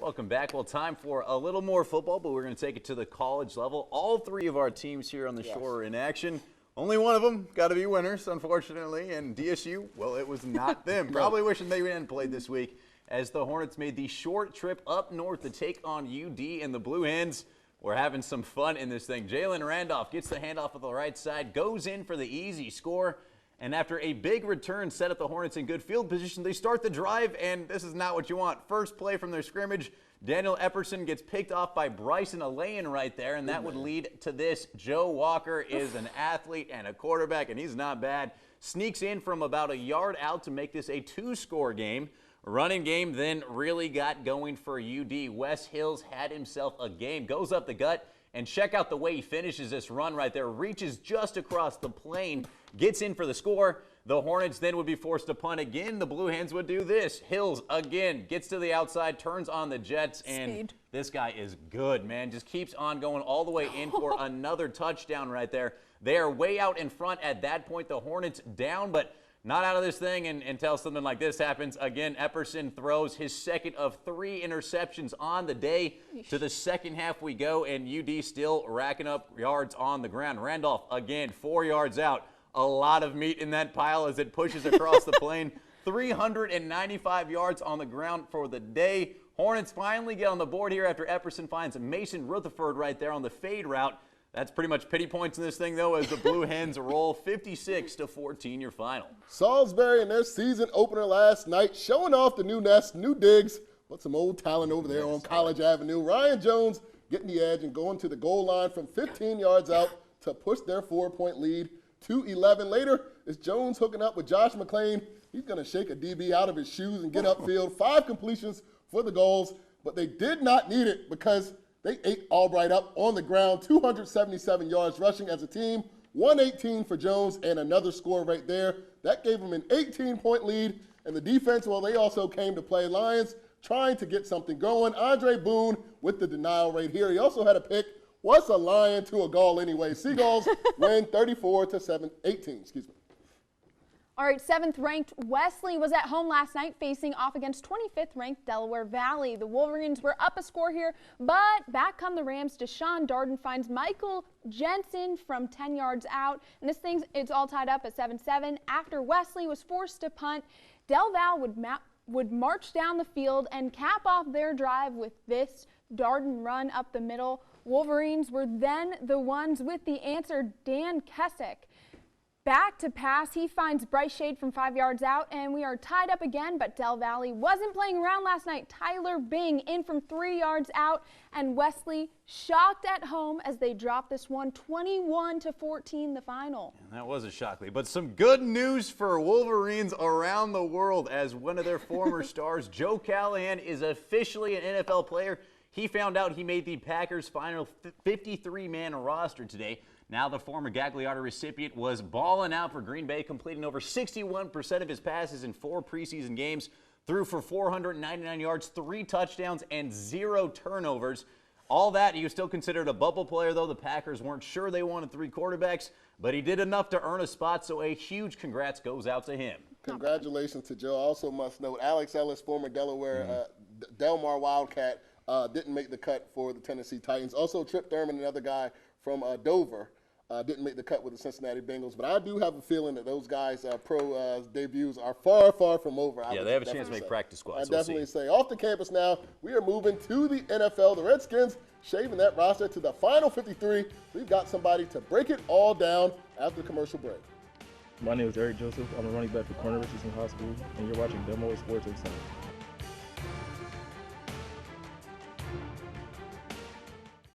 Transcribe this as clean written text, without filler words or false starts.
Welcome back. Well, time for a little more football, but we're going to take it to the college level. All three of our teams here on the shore are in action. Only one of them got to be winners, unfortunately, and DSU, well, it was not them. Probably wishing they hadn't played this week, as the Hornets made the short trip up north to take on UD, and the Blue Hens were having some fun in this thing. Jalen Randolph gets the handoff at the right side, goes in for the easy score, and after a big return set up the Hornets in good field position, they start the drive, and this is not what you want. First play from their scrimmage, Daniel Epperson gets picked off by Bryson Alain right there, and that would lead to this. Joe Walker is an athlete and a quarterback, and he's not bad. Sneaks in from about a yard out to make this a two-score game. Running game then really got going for UD. Wes Hills had himself a game, goes up the gut, and check out the way he finishes this run right there. Reaches just across the plane, gets in for the score. The Hornets then would be forced to punt again. The Blue Hens would do this. Hills again gets to the outside, turns on the Jets, and this guy is good, man. Just keeps on going all the way in for another touchdown right there. They are way out in front at that point. The Hornets down, but not out of this thing until something like this happens. Again, Epperson throws his second of 3 interceptions on the day. To the second half we go, and UD still racking up yards on the ground. Randolph, again, 4 yards out. A lot of meat in that pile as it pushes across the plane. 395 yards on the ground for the day. Hornets finally get on the board here after Epperson finds Mason Rutherford right there on the fade route. That's pretty much pity points in this thing, though, as the Blue Hens roll 56-14 your final. Salisbury in their season opener last night, showing off the new nest, new digs, but some old talent over there on College Avenue. Ryan Jones getting the edge and going to the goal line from 15 yards out to push their 4-point lead to 11. Later, it's Jones hooking up with Josh McClain. He's going to shake a DB out of his shoes and get upfield. 5 completions for the goals, but they did not need it because they ate Albright up on the ground, 277 yards rushing as a team, 118 for Jones, and another score right there. That gave them an 18-point lead. And the defense, well, they also came to play. Lions trying to get something going. Andre Boone with the denial right here. He also had a pick. What's a Lion to a goal anyway? Seagulls win 34-18. Excuse me. All right, 7th-ranked Wesley was at home last night facing off against 25th-ranked Delaware Valley. The Wolverines were up a score here, but back come the Rams. Deshaun Darden finds Michael Jensen from 10 yards out, and this thing, it's all tied up at 7-7. After Wesley was forced to punt, Del Val would march down the field and cap off their drive with this Darden run up the middle. Wolverines were then the ones with the answer. Dan Kessick back to pass. He finds Bryce Shade from 5 yards out, and we are tied up again, but Del Valley wasn't playing around last night. Tyler Bing in from 3 yards out, and Wesley shocked at home as they dropped this one 21-14 the final. And that was a shockly, but some good news for Wolverines around the world as one of their former stars, Joe Callahan, is officially an NFL player. He found out he made the Packers' final 53-man roster today. Now the former Gagliardi recipient was balling out for Green Bay, completing over 61% of his passes in 4 preseason games, threw for 499 yards, 3 touchdowns, and 0 turnovers. All that, he was still considered a bubble player, though. The Packers weren't sure they wanted 3 quarterbacks, but he did enough to earn a spot, so a huge congrats goes out to him. Congratulations to Joe. I also must note, Alex Ellis, former Delaware Delmar Wildcat, didn't make the cut for the Tennessee Titans. Also, Trip Thurman, another guy from Dover, didn't make the cut with the Cincinnati Bengals. But I do have a feeling that those guys' pro debuts are far, far from over. Yeah, they have a chance to make practice squads. I definitely say. Off the campus now, we are moving to the NFL. The Redskins shaving that roster to the final 53. We've got somebody to break it all down after the commercial break. My name is Eric Joseph. I'm a running back for Corner Richardson High School, and you're watching Demo Sports Excellence.